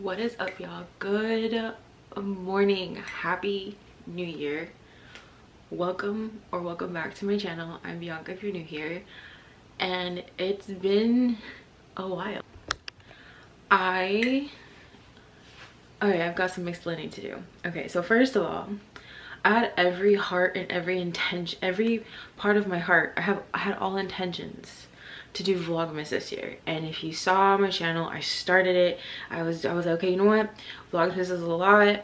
What is up, y'all? Good morning. Happy New Year. Welcome back to my channel. I'm Bianca if you're new here, and it's been a while. Alright, I've got some explaining to do. Okay, so first of all, I had every heart and every intention, every part of my heart. I had all intentions to do Vlogmas this year, and if you saw my channel, I started it. I was like, okay, you know what, Vlogmas is a lot.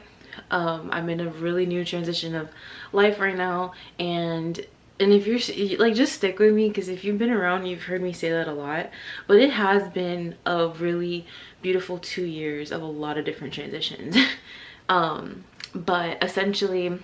I'm in a really new transition of life right now, and if you're like, just stick with me, because if you've been around, you've heard me say that a lot. But it has been a really beautiful 2 years of a lot of different transitions. But essentially,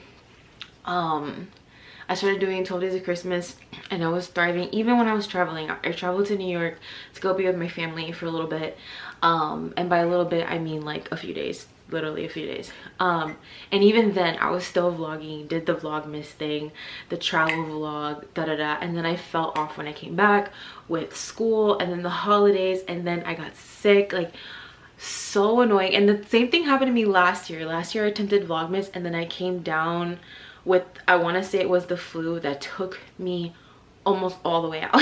I started doing 12 days of Christmas, and I was thriving even when I was traveling. I traveled to New York to go be with my family for a little bit, and by a little bit I mean like a few days, literally a few days. And even then I was still vlogging, did the Vlogmas thing, the travel vlog, and then I fell off when I came back with school and then the holidays, and then I got sick. Like, so annoying. And the same thing happened to me last year. I attempted Vlogmas, and then I came down with, I want to say it was the flu that took me almost all the way out.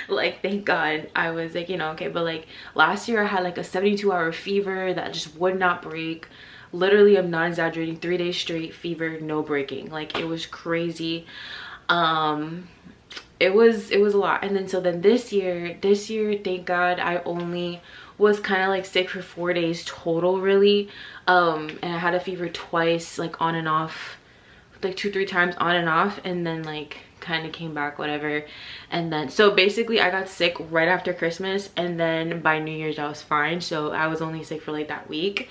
Like, thank God I was like, you know, okay. But like last year I had like a 72-hour fever that just would not break. Literally, I'm not exaggerating, 3 days straight fever, no breaking. Like, it was crazy. It was a lot. And then this year, thank God, I only was kind of like sick for 4 days total, really. And I had a fever twice, like on and off, like 2-3 times on and off, and then like kind of came back, whatever. And then, so basically I got sick right after Christmas, and then by New Year's I was fine. So I was only sick for like that week.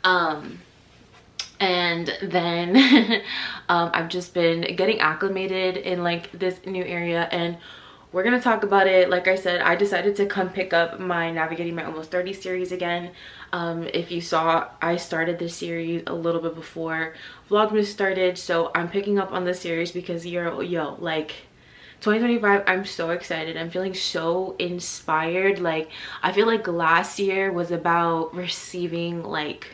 And then I've just been getting acclimated in like this new area, and we're gonna talk about it. Like I said, I decided to come pick up my Navigating My Almost 30 series again. If you saw, I started this series a little bit before Vlogmas started, so I'm picking up on this series because yo, like 2025, I'm so excited. I'm feeling so inspired. Like, I feel like last year was about receiving like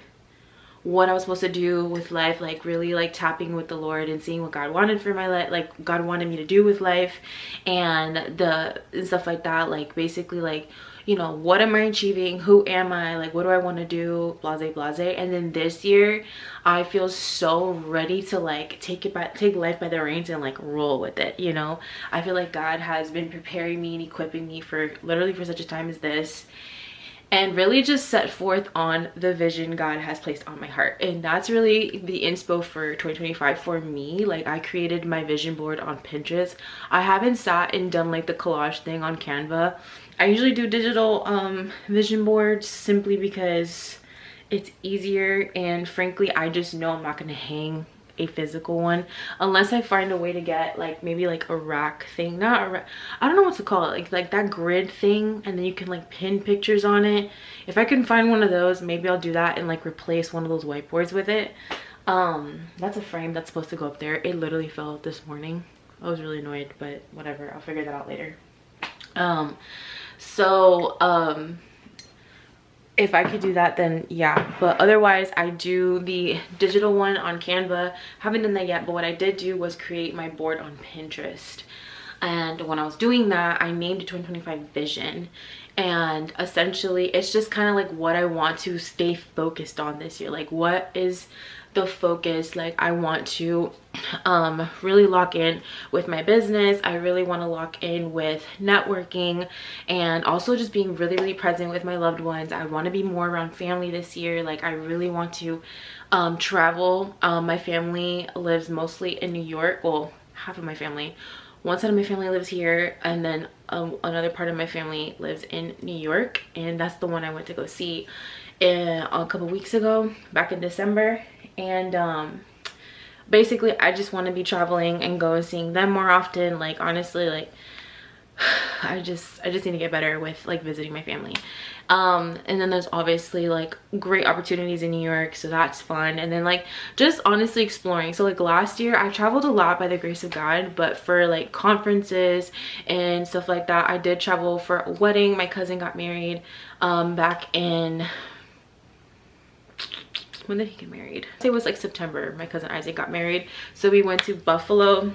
what I was supposed to do with life, like really like tapping with the Lord and seeing what God wanted for my life, like God wanted me to do with life, and stuff like that. Like, basically, like, you know, what am I achieving, who am I, like what do I want to do, blase. And then this year I feel so ready to like take life by the reins and like roll with it, you know. I feel like God has been preparing me and equipping me for literally for such a time as this, and really just set forth on the vision God has placed on my heart. And that's really the inspo for 2025 for me. Like, I created my vision board on Pinterest. I haven't sat and done like the collage thing on Canva. I usually do digital vision boards simply because it's easier, and frankly I just know I'm not going to hang a physical one unless I find a way to get like maybe like a rack thing, not a rack, I don't know what to call it, like that grid thing, and then you can like pin pictures on it. If I can find one of those, maybe I'll do that and like replace one of those whiteboards with it. That's a frame that's supposed to go up there. It literally fell this morning. I was really annoyed, but whatever, I'll figure that out later. If I could do that, then yeah. But otherwise, I do the digital one on Canva. Haven't done that yet, but what I did do was create my board on Pinterest. And when I was doing that, I named it 2025 Vision. And essentially, it's just kind of like what I want to stay focused on this year. Like, what is the focus? Like, I want to really lock in with my business. I really want to lock in with networking, and also just being really present with my loved ones. I want to be more around family this year. Like, I really want to travel. My family lives mostly in New York. Well, half of my family. One side of my family lives here, and then another part of my family lives in New York, and that's the one I went to go see a couple weeks ago, back in December. And basically I just want to be traveling and go and seeing them more often. Like, honestly, like I just need to get better with like visiting my family. And then there's obviously like great opportunities in New York, so that's fun. And then like just honestly exploring. So like last year I traveled a lot by the grace of God, but for like conferences and stuff like that, I did travel for a wedding. My cousin got married back in when did he get married? It was like September. My cousin Isaac got married, so we went to Buffalo.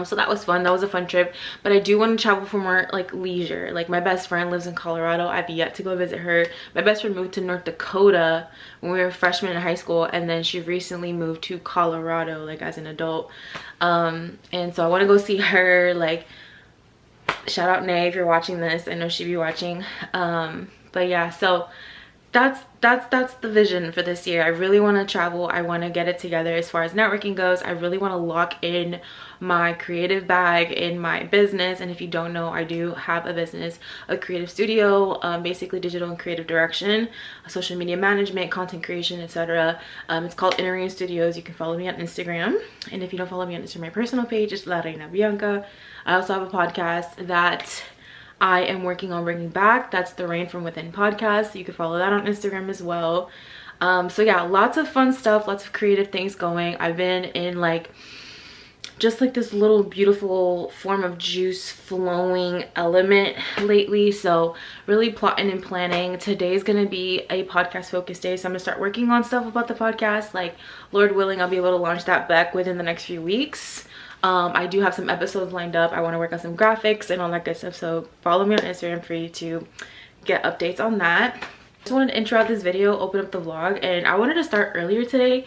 So that was fun. That was a fun trip. But I do want to travel for more like leisure. Like my best friend lives in Colorado. I've yet to go visit her. My best friend moved to North Dakota when we were freshmen in high school, and then she recently moved to Colorado like as an adult. And so I want to go see her. Like, shout out Nay if you're watching this. I know she'd be watching. But yeah, so that's the vision for this year. I really want to travel. I want to get it together as far as networking goes. I really want to lock in my creative bag in my business. And if you don't know, I do have a business, a creative studio, basically digital and creative direction, social media management, content creation, etc. It's called Errands Studios. You can follow me on Instagram, and if you don't follow me on Instagram, my personal page is @lareinabianca. I also have a podcast that I am working on bringing back. That's the Rain From Within podcast. You can follow that on Instagram as well. So yeah, lots of fun stuff, lots of creative things going. I've been in like just like this little beautiful form of juice flowing element lately, so really plotting and planning. Today's gonna be a podcast focused day, so I'm gonna start working on stuff about the podcast. Like, Lord willing, I'll be able to launch that back within the next few weeks. I do have some episodes lined up. I want to work on some graphics and all that good stuff, so follow me on Instagram for you to get updates on that. Just wanted to intro out this video, open up the vlog, and I wanted to start earlier today,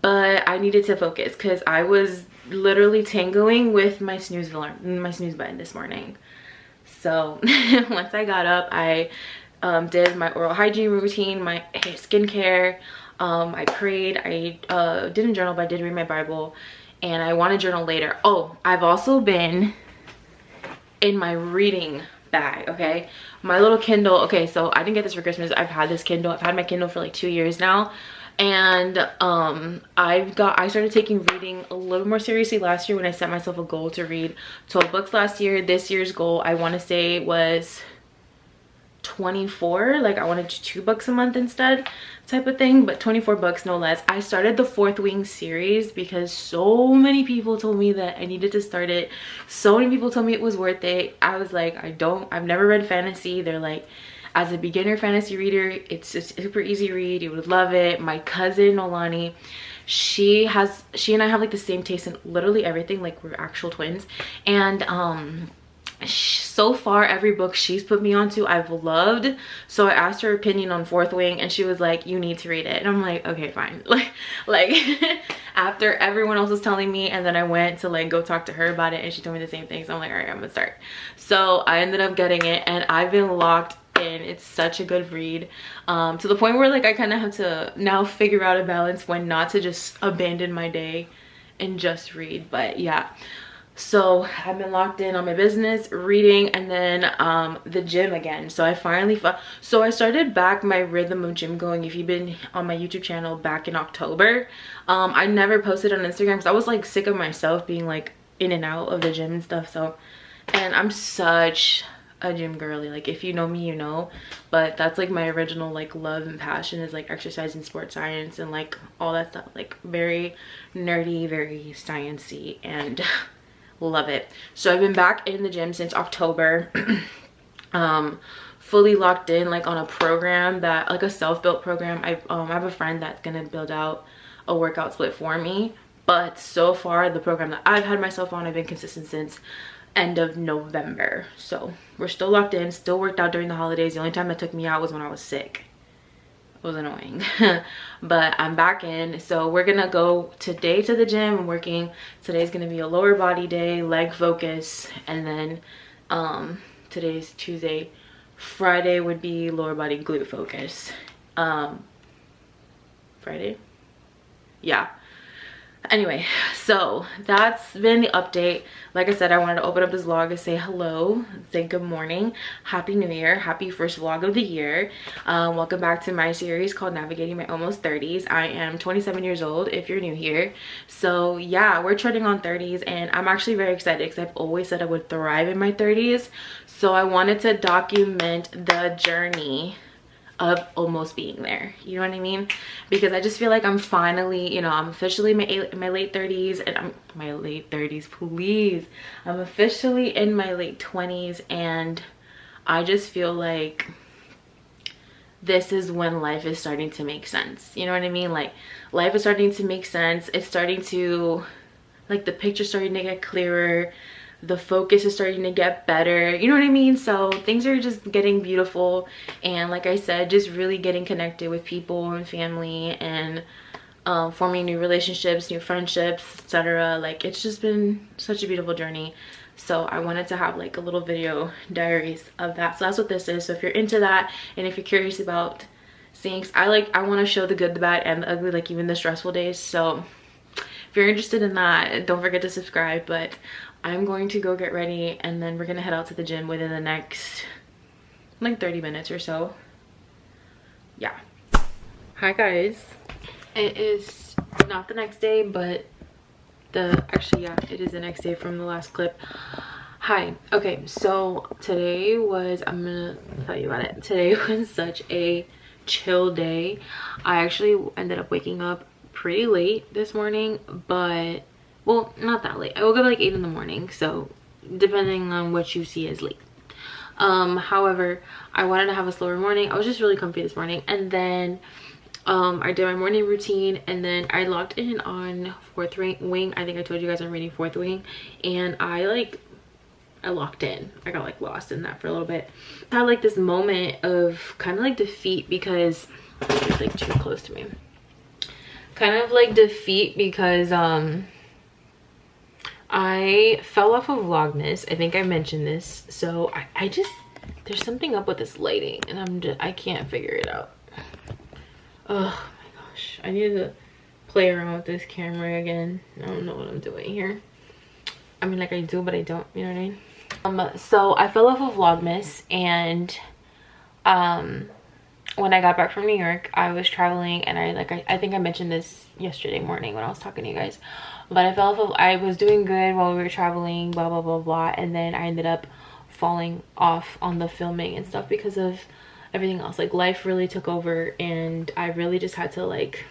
but I needed to focus because I was literally tangling with my snooze button this morning. So once I got up, I did my oral hygiene routine, my skincare, I prayed, I didn't journal, but I did read my Bible, and I want to journal later. Oh, I've also been in my reading bag, okay? My little Kindle. Okay, so I didn't get this for Christmas. I've had this Kindle. I've had my Kindle for like 2 years now. And I started taking reading a little more seriously last year when I set myself a goal to read 12 books last year. This year's goal, I want to say, was 24. Like, I wanted 2 books a month instead, type of thing, but 24 books no less. I started the Fourth Wing series because so many people told me that I needed to start it. So many people told me it was worth it. I was like, I've never read fantasy. They're like, as a beginner fantasy reader, it's a super easy read. You would love it. My cousin Nolani, she and I have like the same taste in literally everything. Like, we're actual twins. And so far every book she's put me onto I've loved. So I asked her opinion on Fourth Wing, and she was like, you need to read it. And I'm like, okay, fine. like after everyone else was telling me, and then I went to like go talk to her about it, and she told me the same thing. So I'm like, all right, I'm gonna start. So I ended up getting it, and I've been locked in. It's such a good read, to the point where like I kind of have to now figure out a balance when not to just abandon my day and just read. But yeah, so I've been locked in on my business, reading, and then the gym again. So I finally so I started back my rhythm of gym going. If you've been on my YouTube channel back in October, I never posted on Instagram because I was like sick of myself being like in and out of the gym and stuff. So, and I'm such a gym girly, like if you know me, you know, but that's like my original like love and passion is like exercise and sports science and like all that stuff, like very nerdy, very sciencey, and love it. So I've been back in the gym since October, fully locked in like on a program that like a self-built program. I have a friend that's gonna build out a workout split for me, but so far the program that I've had myself on, I've been consistent since end of November. So we're still locked in, still worked out during the holidays. The only time it took me out was when I was sick. It was annoying. But I'm back in. So we're gonna go today to the gym. I'm working. Today's gonna be a lower body day, leg focus, and then today's Tuesday. Friday would be lower body glute focus. Friday? Yeah. Anyway, so that's been the update. Like I said, I wanted to open up this vlog and say hello, say good morning, happy new year, happy first vlog of the year. Welcome back to my series called Navigating My Almost 30s. I am 27 years old if you're new here. So yeah, we're treading on 30s, and I'm actually very excited because I've always said I would thrive in my 30s. So I wanted to document the journey of almost being there, you know what I mean? Because I just feel like I'm finally, you know, I'm officially in my late 30s, and I'm my late 30s, please. I'm officially in my late 20s, and I just feel like this is when life is starting to make sense. You know what I mean? Like, life is starting to make sense. It's starting to, like, the picture's starting to get clearer. The focus is starting to get better. You know what I mean? So things are just getting beautiful. And like I said, just really getting connected with people and family, and forming new relationships, new friendships, etc. Like, it's just been such a beautiful journey. So I wanted to have like a little video diaries of that. So that's what this is. So if you're into that, and if you're curious about seeing, I want to show the good, the bad, and the ugly, like even the stressful days. So if you're interested in that, don't forget to subscribe. But I'm going to go get ready, and then we're gonna head out to the gym within the next like 30 minutes or so. Yeah. Hi guys. It is not the next day, but actually, yeah, it is the next day from the last clip. Hi. Okay, so today was, I'm gonna tell you about it. Today was such a chill day. I actually ended up waking up pretty late this morning, but, well, not that late. I woke up like 8 in the morning, so depending on what you see as late. However, I wanted to have a slower morning. I was just really comfy this morning, and then I did my morning routine, and then I logged in on Fourth Wing. I think I told you guys I'm reading Fourth Wing, and I locked in. I got like lost in that for a little bit. I had like this moment of kind of like defeat because it's like too close to me. Kind of like defeat because I fell off of Vlogmas. I think I mentioned this. So I just, there's something up with this lighting, and I can't figure it out. Oh my gosh, I need to play around with this camera again. I don't know what I'm doing here. I mean, like I do, but I don't, you know what I mean? So I fell off of Vlogmas, and when I got back from New York, I was traveling, and I think I mentioned this yesterday morning when I was talking to you guys, but I was doing good while we were traveling, blah blah blah blah, and then I ended up falling off on the filming and stuff because of everything else. Like, life really took over, and I really just had to like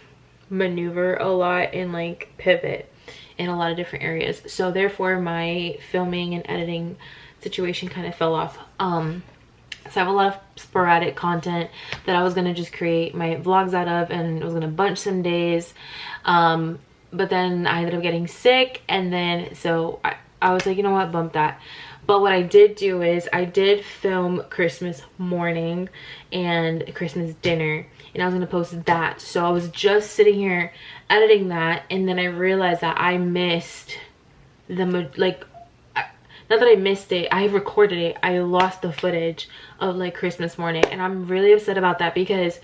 maneuver a lot and like pivot in a lot of different areas. So therefore my filming and editing situation kind of fell off. So I have a lot of sporadic content that I was gonna just create my vlogs out of, and it was gonna bunch some days, but then I ended up getting sick, and then so I was like, you know what, bump that. But what I did do is I did film Christmas morning and Christmas dinner, and I was gonna post that. So I was just sitting here editing that, and then I realized that I missed the, like, not that I missed it, I recorded it. I lost the footage of like Christmas morning, and I'm really upset about that because,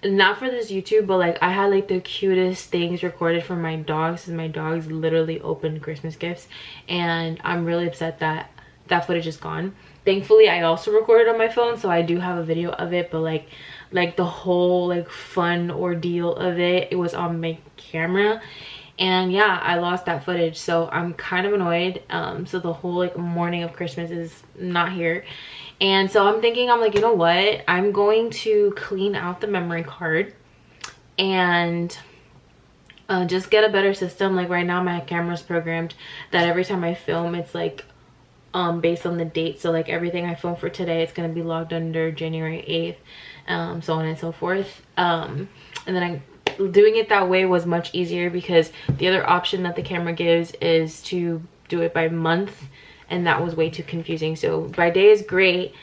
not for this YouTube, but like I had like the cutest things recorded for my dogs, and my dogs literally opened Christmas gifts, and I'm really upset that that footage is gone. Thankfully I also recorded on my phone, so I do have a video of it, but like the whole like fun ordeal of it was on my camera, and yeah, I lost that footage, so I'm kind of annoyed. So the whole like morning of Christmas is not here, and so I'm thinking, I'm like, you know what, I'm going to clean out the memory card and just get a better system. Like right now my camera's programmed that every time I film, it's like based on the date. So like everything I film for today, it's going to be logged under January 8th, so on and so forth. And then doing it that way was much easier, because the other option that the camera gives is to do it by month, and that was way too confusing. So by day is great,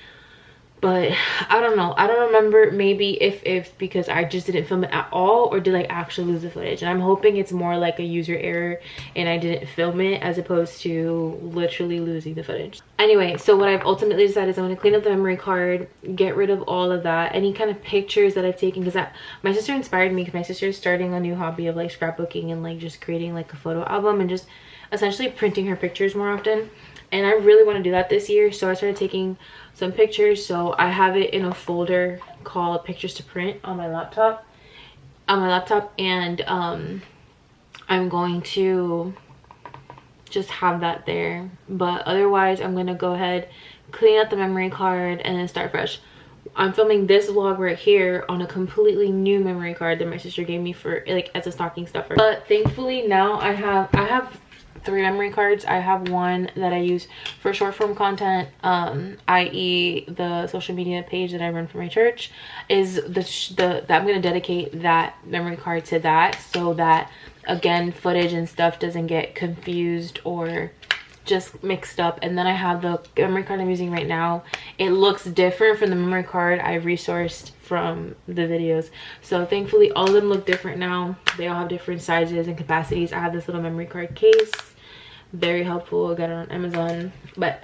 but I don't know, I don't remember, maybe if because I just didn't film it at all, or did I actually lose the footage. And I'm hoping it's more like a user error and I didn't film it, as opposed to literally losing the footage. Anyway, so what I've ultimately decided is I'm going to clean up the memory card, get rid of all of that, any kind of pictures that I've taken, because my sister inspired me, because my sister is starting a new hobby of like scrapbooking and like just creating like a photo album and just essentially printing her pictures more often. And I really want to do that this year, so I started taking some pictures. So I have it in a folder called Pictures to Print on my laptop, and I'm going to just have that there. But otherwise I'm going to go ahead, clean out the memory card, and then start fresh. I'm filming this vlog right here on a completely new memory card that my sister gave me for like as a stocking stuffer. But thankfully now I have 3 memory cards. I have one that I use for short form content, i.e. the social media page that I run for my church. Is that I'm going to dedicate that memory card to that, so that again footage and stuff doesn't get confused or just mixed up. And then I have the memory card I'm using right now. It looks different from the memory card I resourced from the videos, so thankfully all of them look different now. They all have different sizes and capacities. I have this little memory card case, very helpful. I got it on Amazon, but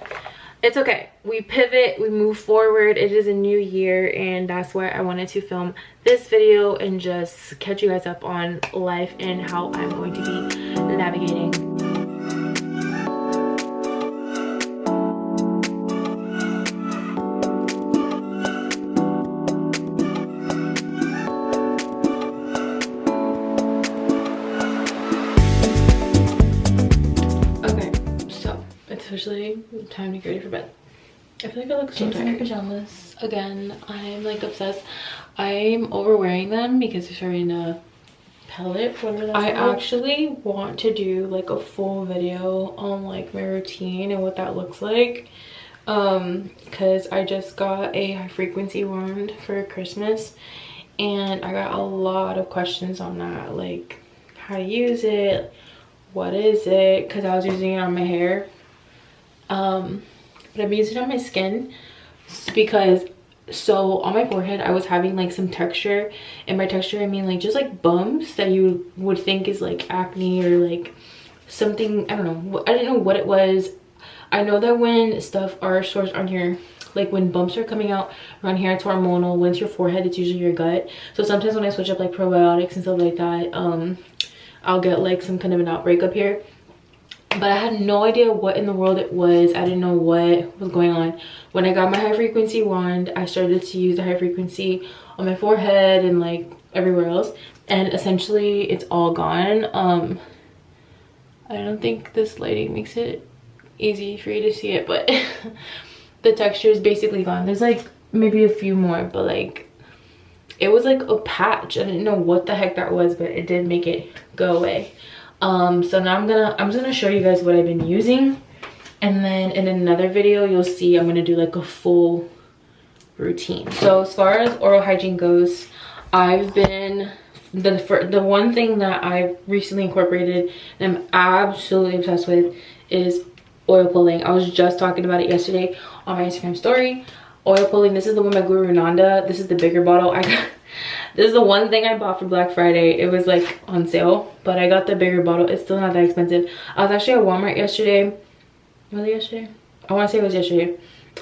it's okay. We pivot, we move forward. It is a new year, and that's why I wanted to film this video and just catch you guys up on life and how I'm going to be navigating. Officially time to get ready for bed. I feel like I look so tired. My pajamas again. I'm like obsessed. I'm overwearing them because they're starting to pellet. I actually want to do like a full video on like my routine and what that looks like, because I just got a high frequency wand for Christmas, and I got a lot of questions on that, like how to use it, what is it, because I was using it on my hair. But I'm using it on my skin because, so on my forehead I was having like some texture, and by texture I mean like just like bumps that you would think is like acne or like something. I don't know, I didn't know what it was. I know that when stuff are sores on here, like when bumps are coming out around here, it's hormonal. When it's your forehead, it's usually your gut. So sometimes when I switch up like probiotics and stuff like that, I'll get like some kind of an outbreak up here. But I had no idea what in the world it was. I didn't know what was going on. When I got my high frequency wand, I started to use the high frequency on my forehead and like everywhere else, and essentially it's all gone. I don't think this lighting makes it easy for you to see it, but the texture is basically gone. There's like maybe a few more, but like it was like a patch. I didn't know what the heck that was, but it did make it go away. So now I'm just gonna show you guys what I've been using, and then in another video you'll see I'm gonna do like a full routine. So as far as oral hygiene goes, I've been the one thing that I've recently incorporated and I'm absolutely obsessed with is oil pulling. I was just talking about it yesterday on my Instagram story. Oil pulling, this is the one by Guru Nanda. This is the bigger bottle. This is the one thing I bought for Black Friday. It was like on sale, but I got the bigger bottle. It's still not that expensive. I was actually at Walmart yesterday. Was it yesterday? I want to say it was yesterday.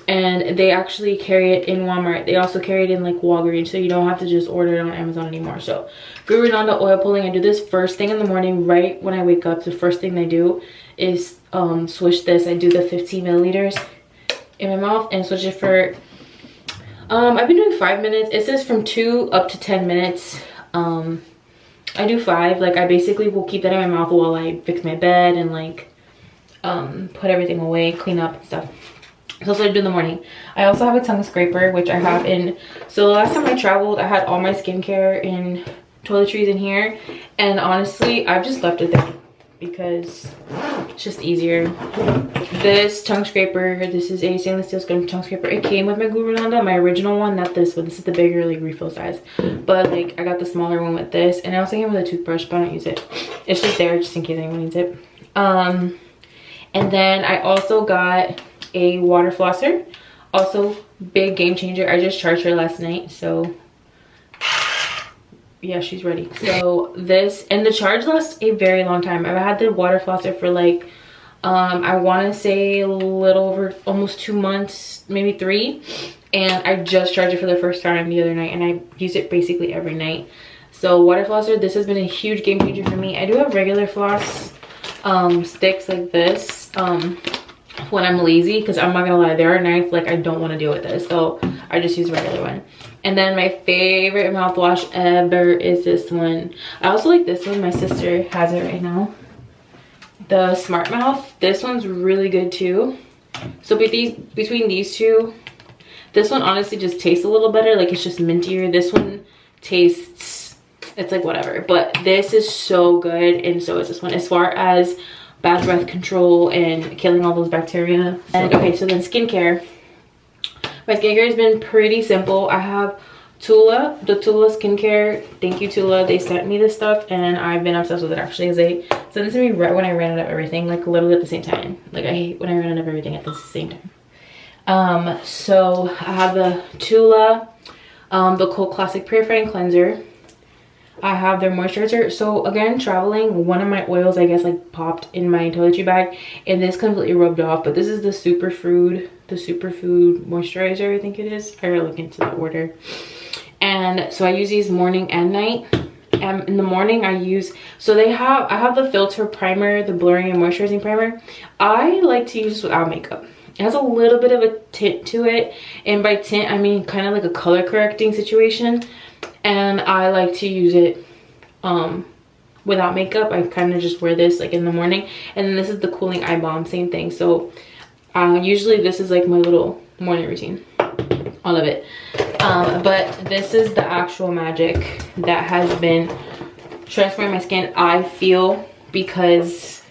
And they actually carry it in Walmart. They also carry it in like Walgreens, so you don't have to just order it on Amazon anymore. So Guru Nanda oil pulling, I do this first thing in the morning. Right when I wake up, the first thing I do is switch this. I do the 15 milliliters in my mouth and switch it for I've been doing 5 minutes. It says from 2 up to 10 minutes. I do 5. Like I basically will keep that in my mouth while I fix my bed and like put everything away, clean up and stuff. So that's what I do in the morning. I also have a tongue scraper, which I have in, so the last time I traveled I had all my skincare and toiletries in here, and honestly I've just left it there because it's just easier. This tongue scraper, this is a stainless steel tongue scraper. It came with my Guru Nanda, my original one, not this one. This is the bigger like refill size, but like I got the smaller one with this, and I also came with a toothbrush, but I don't use it. It's just there just in case anyone needs it. And then I also got a water flosser, also big game changer. I just charged her last night, so yeah, she's ready. So this, and the charge lasts a very long time. I've had the water flosser for like I want to say a little over almost 2 months, maybe 3, and I just charged it for the first time the other night, and I use it basically every night. So water flosser, this has been a huge game changer for me. I do have regular floss sticks like this when I'm lazy, because I'm not gonna lie, there are nights like I don't want to deal with this, so I just use a regular one. And then my favorite mouthwash ever is this one. I also like this one. My sister has it right now, the Smart Mouth. This one's really good too. So between these two, this one honestly just tastes a little better, like it's just mintier. This one tastes, it's like whatever, but this is so good, and so is this one. As far as bad breath control and killing all those bacteria. And okay, so then skincare. My skincare has been pretty simple. I have Tula, the Tula skincare. Thank you, Tula. They sent me this stuff and I've been obsessed with it actually. As they sent it to me right when I ran out of everything, like literally at the same time. Like I hate when I run out of everything at the same time. So I have the Tula, the Cold Classic Purifying Cleanser. I have their moisturizer. So again, traveling, one of my oils I guess like popped in my toiletry bag and this completely rubbed off, but this is the superfood moisturizer, I think it is. I gotta look into the order. And so I use these morning and night. In the morning I use, so I have the filter primer, the blurring and moisturizing primer. I like to use this without makeup. It has a little bit of a tint to it, and by tint I mean kind of like a color correcting situation. And I like to use it without makeup. I kind of just wear this like in the morning. And then this is the cooling eye balm, same thing. So usually this is like my little morning routine, all of it. But this is the actual magic that has been transforming my skin, I feel, because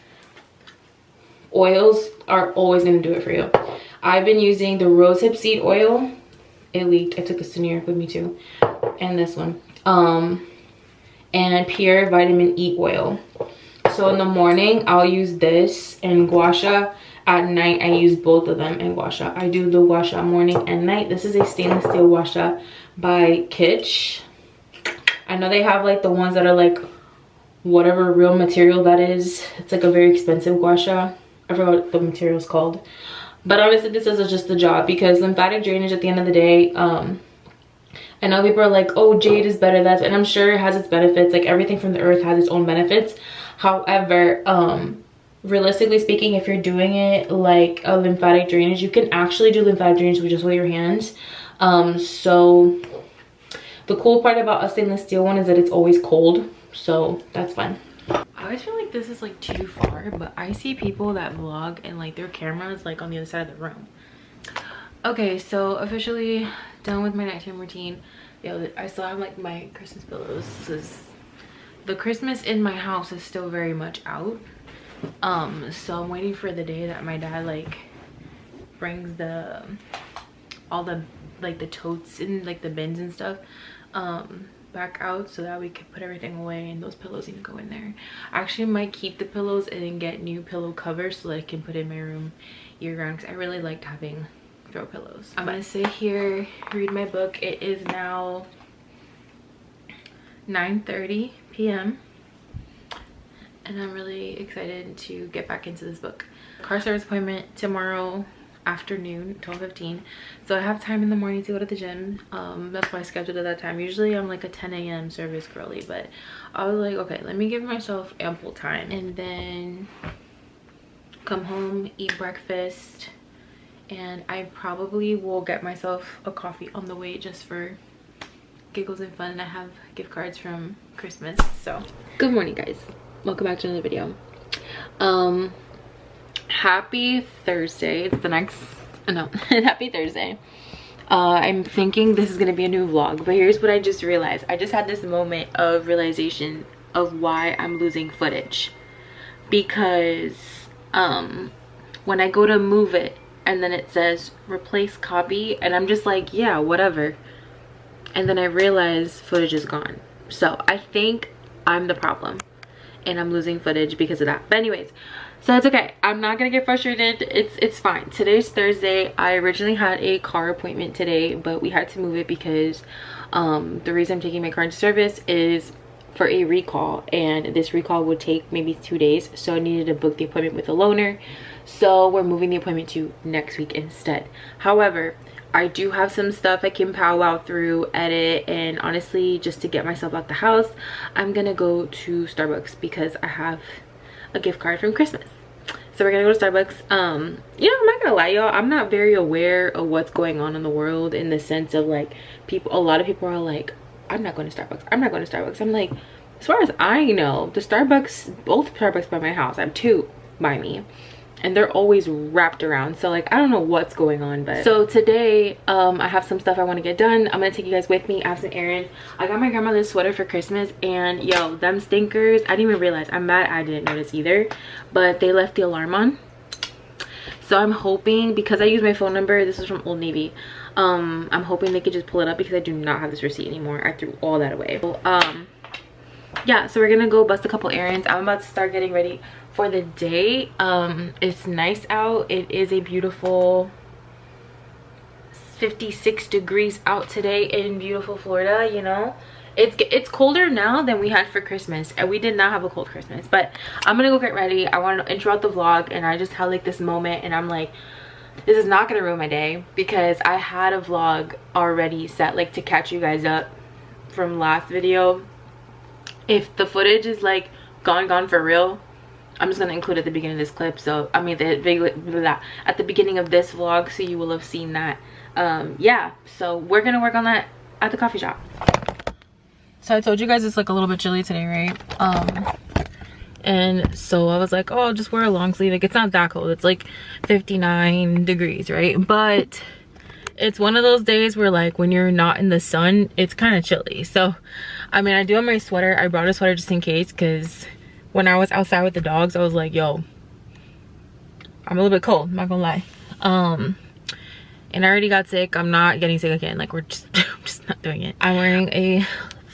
oils are always going to do it for you. I've been using the rosehip seed oil. It leaked. I took this to New York with me too. And this one. And pure vitamin E oil. So in the morning, I'll use this and gua sha. At night, I use both of them and gua sha. I do the gua sha morning and night. This is a stainless steel gua sha by Kitsch. I know they have like the ones that are like whatever real material that is. It's like a very expensive gua sha. I forgot what the material is called. But honestly, this is just the job, because lymphatic drainage at the end of the day, I know people are like, oh, jade is better, and I'm sure it has its benefits. Like everything from the earth has its own benefits. However, realistically speaking, if you're doing it like a lymphatic drainage, you can actually do lymphatic drainage with just with your hands. So the cool part about a stainless steel one is that it's always cold, so that's fun. I always feel like this is like too far, but I see people that vlog and like their camera is like on the other side of the room. Okay, so officially done with my nighttime routine. Yeah, I still have like my Christmas pillows. The Christmas in my house is still very much out. So I'm waiting for the day that my dad like brings all the like the totes and like the bins and stuff back out, so that we can put everything away and those pillows need to go in there. I actually might keep the pillows and then get new pillow covers so that I can put in my room year round, because I really liked having throw pillows. I'm gonna sit here, read my book. It is now 9:30 p.m. and I'm really excited to get back into this book. Car service appointment tomorrow afternoon, 12:15, so I have time in the morning to go to the gym. That's why I scheduled at that time. Usually I'm like a 10 a.m. service girly, but I was like, okay, let me give myself ample time and then come home, eat breakfast, and I probably will get myself a coffee on the way just for giggles and fun. I have gift cards from Christmas. So good morning, guys, welcome back to another video. Happy Thursday. It's the next happy Thursday. I'm thinking this is gonna be a new vlog, but here's what I just realized. I just had this moment of realization of why I'm losing footage, because when I go to move it and then it says replace copy and I'm just like, yeah, whatever, and then I realize footage is gone. So I think I'm the problem and I'm losing footage because of that. But anyways, so it's okay. I'm not gonna get frustrated. It's fine. Today's Thursday. I originally had a car appointment today, but we had to move it because the reason I'm taking my car into service is for a recall, and this recall would take maybe 2 days, so I needed to book the appointment with a loaner. So we're moving the appointment to next week instead. However, I do have some stuff I can powwow through, edit, and honestly, just to get myself out the house, I'm gonna go to Starbucks because I have a gift card from Christmas. So we're gonna go to Starbucks. You know, I'm not gonna lie, y'all, I'm not very aware of what's going on in the world, in the sense of like, a lot of people are like, I'm not going to Starbucks, I'm not going to Starbucks. I'm like, as far as I know, the Starbucks, both Starbucks by my house, I have 2 by me, and they're always wrapped around, so like I don't know what's going on. But so today I have some stuff I want to get done. I'm gonna take you guys with me. I have some errands. I got my grandmother's sweater for Christmas, and yo, them stinkers, I didn't even realize. I'm mad I didn't notice either, but they left the alarm on. So I'm hoping, because I use my phone number, this is from Old Navy, I'm hoping they could just pull it up, because I do not have this receipt anymore. I threw all that away. So, yeah, so we're gonna go bust a couple errands. I'm about to start getting ready for the day. It's nice out. It is a beautiful 56 degrees out today in beautiful Florida. You know, it's colder now than we had for Christmas, and we did not have a cold Christmas. But I'm gonna go get ready. I want to interrupt the vlog, and I just had like this moment, and I'm like, this is not gonna ruin my day, because I had a vlog already set like to catch you guys up from last video. If the footage is like gone for real, I'm just gonna include it at the beginning of this clip. So I mean at the beginning of this vlog, so you will have seen that. Yeah, so we're gonna work on that at the coffee shop. So I told you guys it's like a little bit chilly today, right? And so I was like, oh, I'll just wear a long sleeve. Like, it's not that cold. It's like 59 degrees, right? But it's one of those days where like when you're not in the sun, it's kind of chilly. So I mean, I do have my sweater. I brought a sweater just in case, because when I was outside with the dogs, I was like, yo, I'm a little bit cold, I'm not gonna lie. And I already got sick. I'm not getting sick again. Like, we're just I'm just not doing it. I'm wearing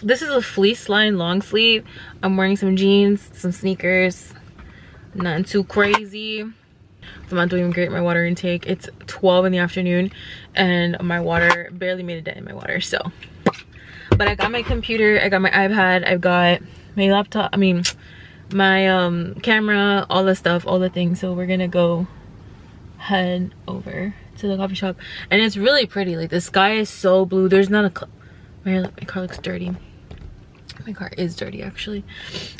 this is a fleece line long sleeve. I'm wearing some jeans, some sneakers, nothing too crazy. I'm not doing great my water intake. It's 12 in the afternoon and my water barely made a dent in my water. So, but I got my computer, I got my iPad, I've got my laptop, I mean my camera, all the stuff, all the things. So we're gonna go head over to the coffee shop, and it's really pretty. Like, the sky is so blue. There's not a my car looks dirty. My car is dirty, actually.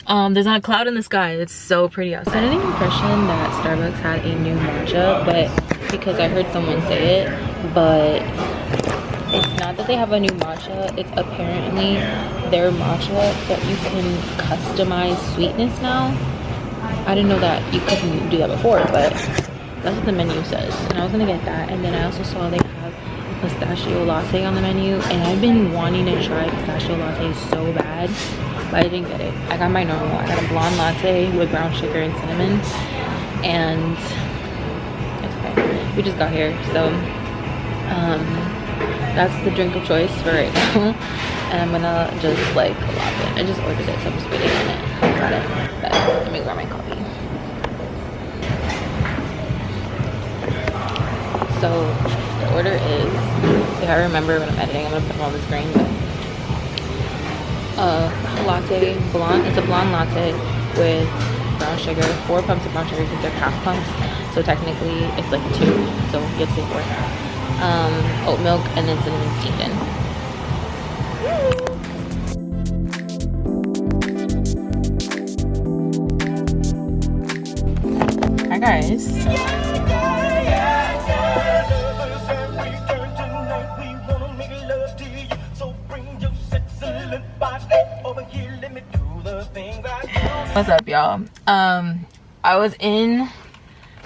There's not a cloud in the sky. It's so pretty outside. I had an impression that Starbucks had a new matcha, but because I heard someone say it, but it's not that they have a new matcha. It's apparently their matcha that you can customize sweetness now. I didn't know that you couldn't do that before, but that's what the menu says. And I was gonna get that. And then I also saw they have pistachio latte on the menu, and I've been wanting to try pistachio latte so bad, but I didn't get it. I got my normal. I got a blonde latte with brown sugar and cinnamon, and it's okay. We just got here, so that's the drink of choice for right now. And I'm gonna just like log in. I just ordered it, so I'm just waiting on it. Got it. But let me grab my coffee. So the order is, if I remember when I'm editing, I'm gonna put them on the screen, but latte blonde. It's a blonde latte with brown sugar, 4 pumps of brown sugar, because they're half pumps, so technically it's like 2, so you have to say 4. Oat milk, and then cinnamon steamed in. Hi guys. What's up, y'all? I was in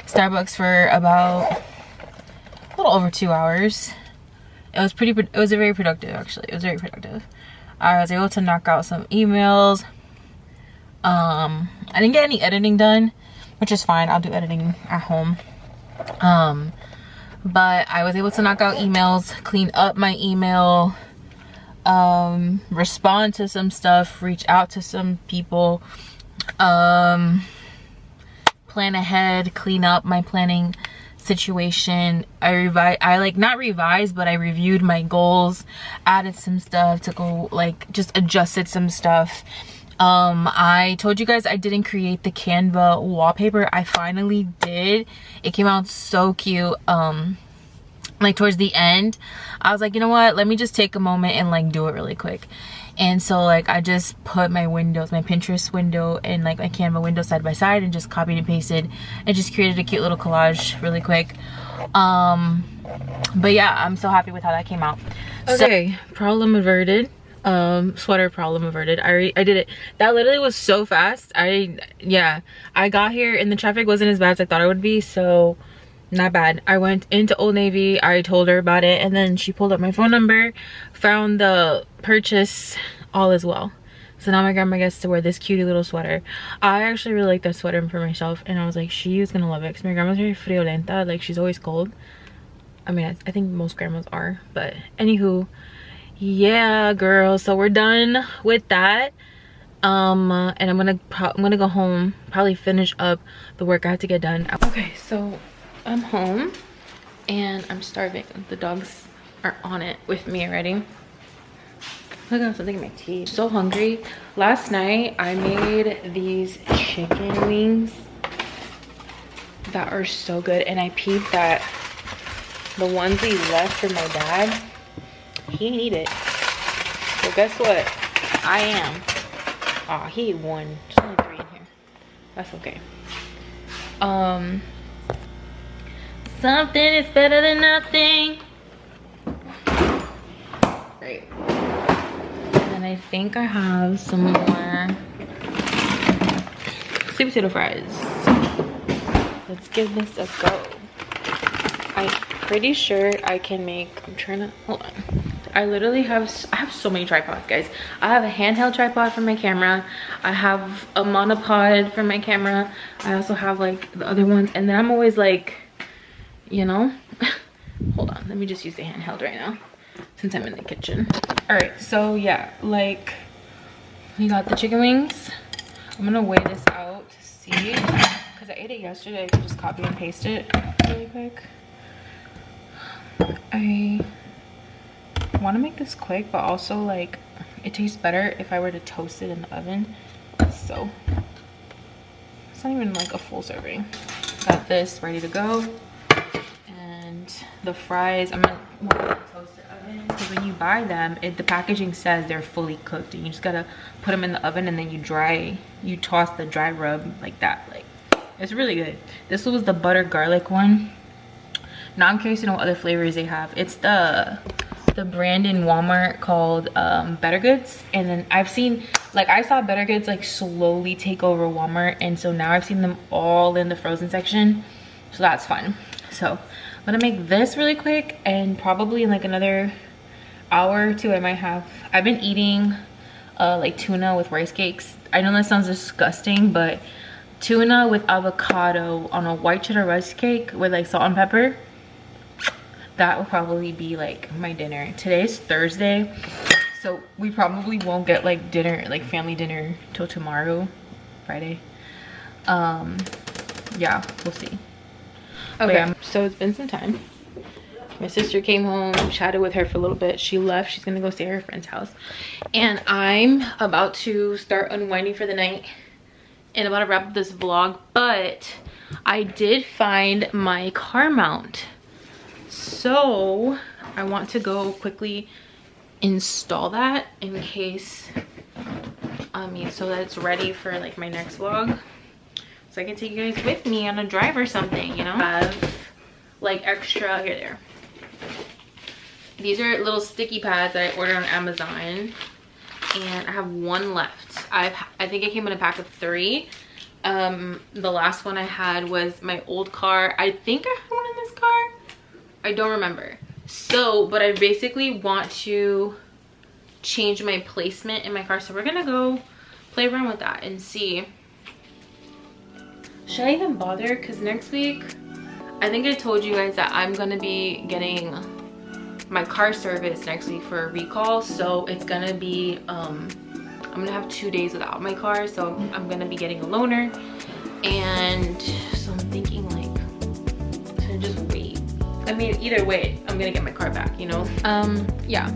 Starbucks for about a little over 2 hours. It was very productive, actually. It was very productive. I was able to knock out some emails. I didn't get any editing done, which is fine. I'll do editing at home. But I was able to knock out emails, clean up my email, respond to some stuff, reach out to some people, plan ahead, clean up my planning situation. Not revised, but I reviewed my goals, added some stuff to go, like, just adjusted some stuff. I told you guys I didn't create the Canva wallpaper. I finally did. It came out so cute. Like towards the end, I was like, you know what, let me just take a moment and like do it really quick. And so like I just put my windows, my Pinterest window and like my Canva window side by side, and just copied and pasted and just created a cute little collage really quick. But yeah, I'm so happy with how that came out. Okay, problem averted. Sweater problem averted. I did it. That literally was so fast. Yeah, I got here and the traffic wasn't as bad as I thought it would be, so not bad. I went into Old Navy, I told her about it, and then she pulled up my phone number, found the purchase, all as well. So now my grandma gets to wear this cutie little sweater. I actually really like that sweater for myself, and I was like, she's gonna love it because my grandma's very friolenta, like she's always cold. I mean, I think most grandmas are, but anywho, yeah, girl. So we're done with that. And I'm gonna go home, probably finish up the work I had to get done. Okay, so I'm home and I'm starving. The dogs are on it with me already. Look, I have something in my teeth. So hungry. Last night I made these chicken wings that are so good, and I peeped that the ones we left for my dad, he didn't eat it. So guess what? I am. Aw, he ate one. There's only 3 in here. That's okay. Something is better than nothing. Great. And I think I have some more sweet potato fries. Let's give this a go. I'm pretty sure I can make, I'm trying to, hold on. I literally have so many tripods, guys. I have a handheld tripod for my camera. I have a monopod for my camera. I also have like the other ones, and then I'm always like, you know, hold on, let me just use the handheld right now since I'm in the kitchen. All right, so yeah, like we got the chicken wings. I'm gonna weigh this out to see, because I ate it yesterday. I could just copy and paste it really quick. I want to make this quick, but also like it tastes better if I were to toast it in the oven. So it's not even like a full serving. Got this ready to go, and the fries I'm gonna toast the oven, because when you buy them, the packaging says they're fully cooked, and you just gotta put them in the oven, and then you toss the dry rub like that. Like, it's really good. This was the butter garlic one. Now I'm curious to know what other flavors they have. It's the brand in Walmart called Better Goods, and then I've seen, like, I saw Better Goods like slowly take over Walmart, and so now I've seen them all in the frozen section, so that's fun. So I'm gonna make this really quick, and probably in like another hour or two I've been eating like tuna with rice cakes. I know that sounds disgusting, but tuna with avocado on a white cheddar rice cake with like salt and pepper, that will probably be like my dinner. Today's Thursday, so we probably won't get like dinner, like family dinner, till tomorrow, Friday. Yeah, we'll see. Okay, yeah. So it's been some time. My sister came home, chatted with her for a little bit. She left. She's gonna go stay at her friend's house, and I'm about to start unwinding for the night and about to wrap up this vlog. But I did find my car mount, so I want to go quickly install that in case so that it's ready for like my next vlog, so I can take you guys with me on a drive or something, you know. I have like extra there. These are little sticky pads that I ordered on Amazon, and I have one left. I think it came in a pack of 3. The last one I had was my old car. I think I had one in this car, I don't remember. So, but I basically want to change my placement in my car, so we're gonna go play around with that and see. Should I even bother? Because next week, I think I told you guys that I'm gonna be getting my car service next week for a recall, so it's gonna be I'm gonna have 2 days without my car, so I'm gonna be getting a loaner, and so I'm thinking like, should I just wait? I mean, either way, I'm gonna get my car back, you know? Yeah.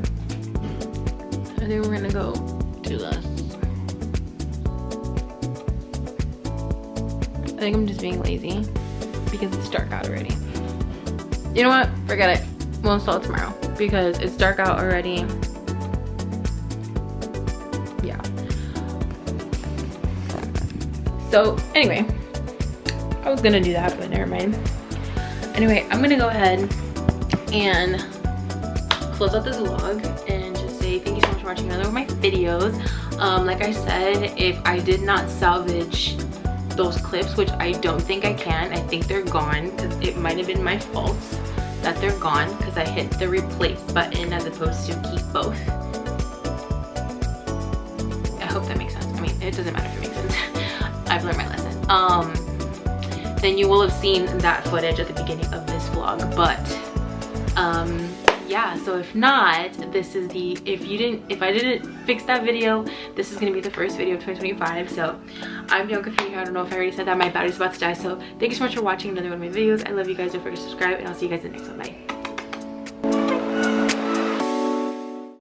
I think we're gonna go do this. I think I'm just being lazy because it's dark out already. You know what? Forget it. We'll install it tomorrow because it's dark out already. Yeah. So anyway, I was gonna do that, but never mind. Anyway, I'm gonna go ahead and close out this vlog and just say thank you so much for for watching another one of my videos. Like I said, if I did not salvage those clips, which I don't think I can, I think they're gone, because it might have been my fault that they're gone because I hit the replace button as opposed to keep both. I hope that makes sense. I mean, it doesn't matter if it makes sense. I've learned my lesson. Then you will have seen that footage at the beginning of this vlog, but yeah, so if not, this is the, if I didn't fix that video, this is gonna be the first video of 2025. So I'm Bianca. I don't know if I already said that, my battery's about to die. So thank you so much for watching another one of my videos. I love you guys. Don't forget to subscribe, and I'll see you guys in the next one. Bye.